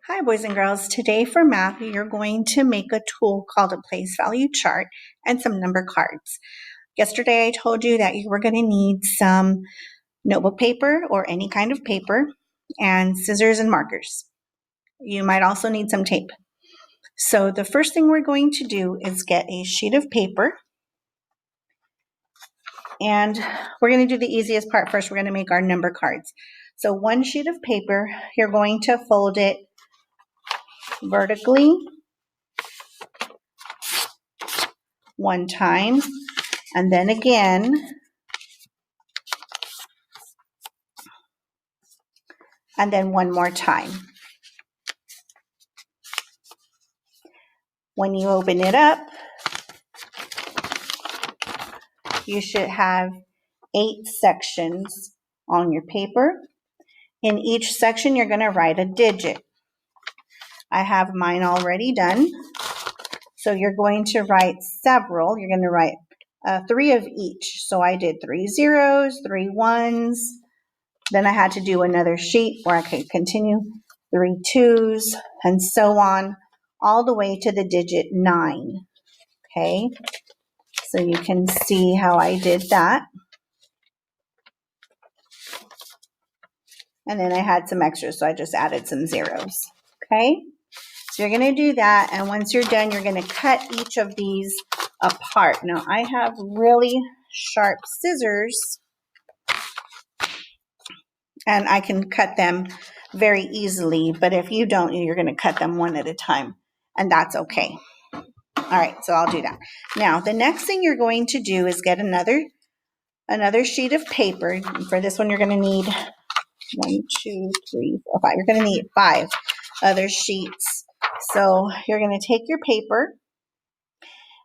Hi, boys and girls. Today for math, you're going to make a tool called a place value chart and some number cards. Yesterday, I told you that you were going to need some notebook paper or any kind of paper and scissors and markers. You might also need some tape. So the first thing we're going to do is get a sheet of paper, and we're going to do the easiest part first. We're going to make our number cards. So one sheet of paper, you're going to fold it vertically one time, and then again, and then one more time. When you open it up, you should have 8 sections on your paper. In each section, you're going to write a digit. I have mine already done. So you're going to write several. You're going to write 3 of each. So I did 3 zeros, 3 ones. Then I had to do another sheet where I could continue 3 twos, and so on, all the way to the digit 9. Okay, so you can see how I did that. And then I had some extras, so I just added some zeros. Okay, so you're going to do that, and once you're done, you're going to cut each of these apart. Now, I have really sharp scissors, and I can cut them very easily, but if you don't, you're going to cut them one at a time, and that's okay. All right, so I'll do that. Now, the next thing you're going to do is get another sheet of paper. For this one, you're going to need 1, 2, 3, 4, 5. You're going to need 5 other sheets. So you're going to take your paper,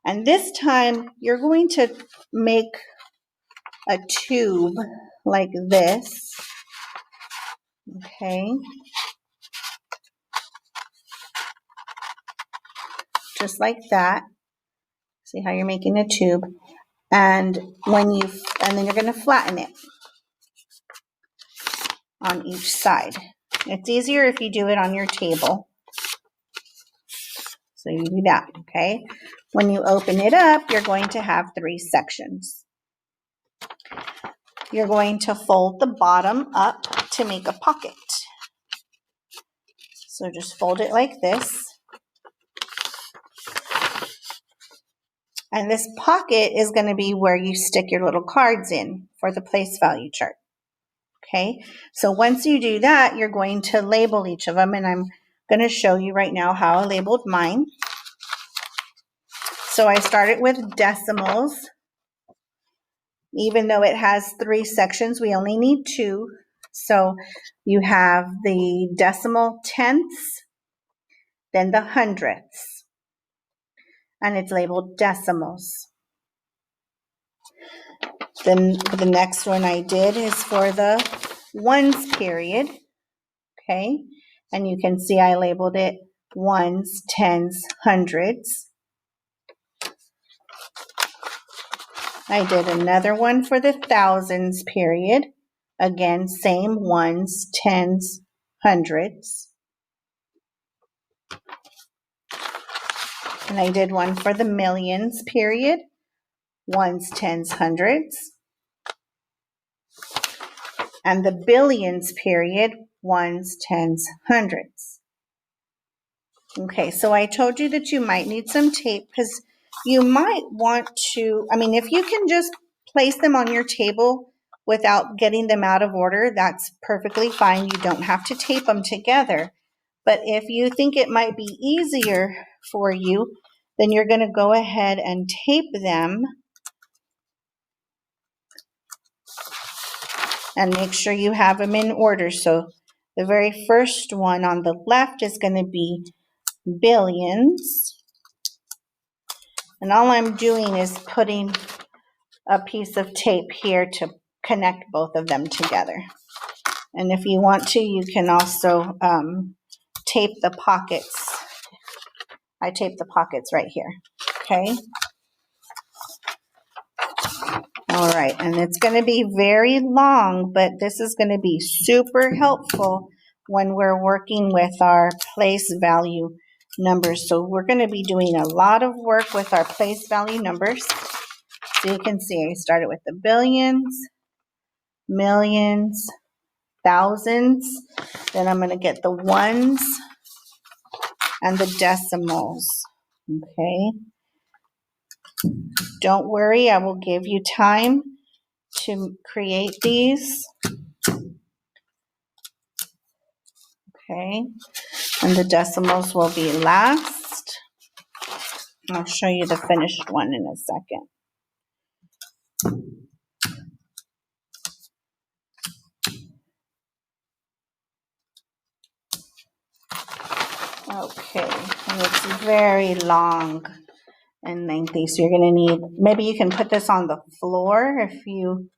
and this time you're going to make a tube like this. Okay. Just like that. See how you're making a tube. And then you're going to flatten it on each side. It's easier if you do it on your table. So you do that, okay? When you open it up, you're going to have 3 sections. You're going to fold the bottom up to make a pocket. So just fold it like this. And this pocket is going to be where you stick your little cards in for the place value chart. Okay, so once you do that, you're going to label each of them, and I'm going to show you right now how I labeled mine. So I started with decimals. Even though it has 3 sections, we only need 2. So you have the decimal tenths, then the hundredths, and it's labeled decimals. Then the next one I did is for the ones period, okay? And you can see I labeled it ones, tens, hundreds. I did another one for the thousands period. Again, same ones, tens, hundreds. And I did one for the millions period. Ones, tens, hundreds. And the billions period. Ones, tens, hundreds. Okay, so I told you that you might need some tape because you might want to, if you can just place them on your table without getting them out of order, that's perfectly fine. You don't have to tape them together. But if you think it might be easier for you, then you're going to go ahead and tape them and make sure you have them in order. So the very first one on the left is going to be billions. And all I'm doing is putting a piece of tape here to connect both of them together. And if you want to, you can also tape the pockets. I tape the pockets right here, okay? All right, and it's going to be very long, but this is going to be super helpful when we're working with our place value numbers. So we're going to be doing a lot of work with our place value numbers. So you can see I started with the billions, millions, thousands. Then I'm going to get the ones and the decimals. Okay. Don't worry, I will give you time to create these. Okay. And the decimals will be last. I'll show you the finished one in a second. Okay, and it's very long and lengthy, so you're going to need, maybe you can put this on the floor if you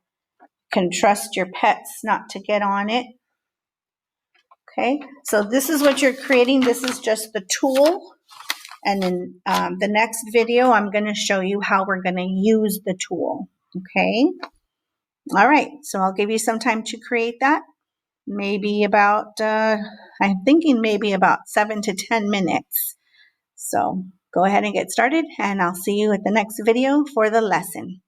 can trust your pets not to get on it. Okay, so this is what you're creating. This is just the tool. And in the next video, I'm going to show you how we're going to use the tool. Okay, all right, so I'll give you some time to create that. Maybe about, I'm thinking maybe about 7 to 10 minutes. So go ahead and get started, and I'll see you at the next video for the lesson.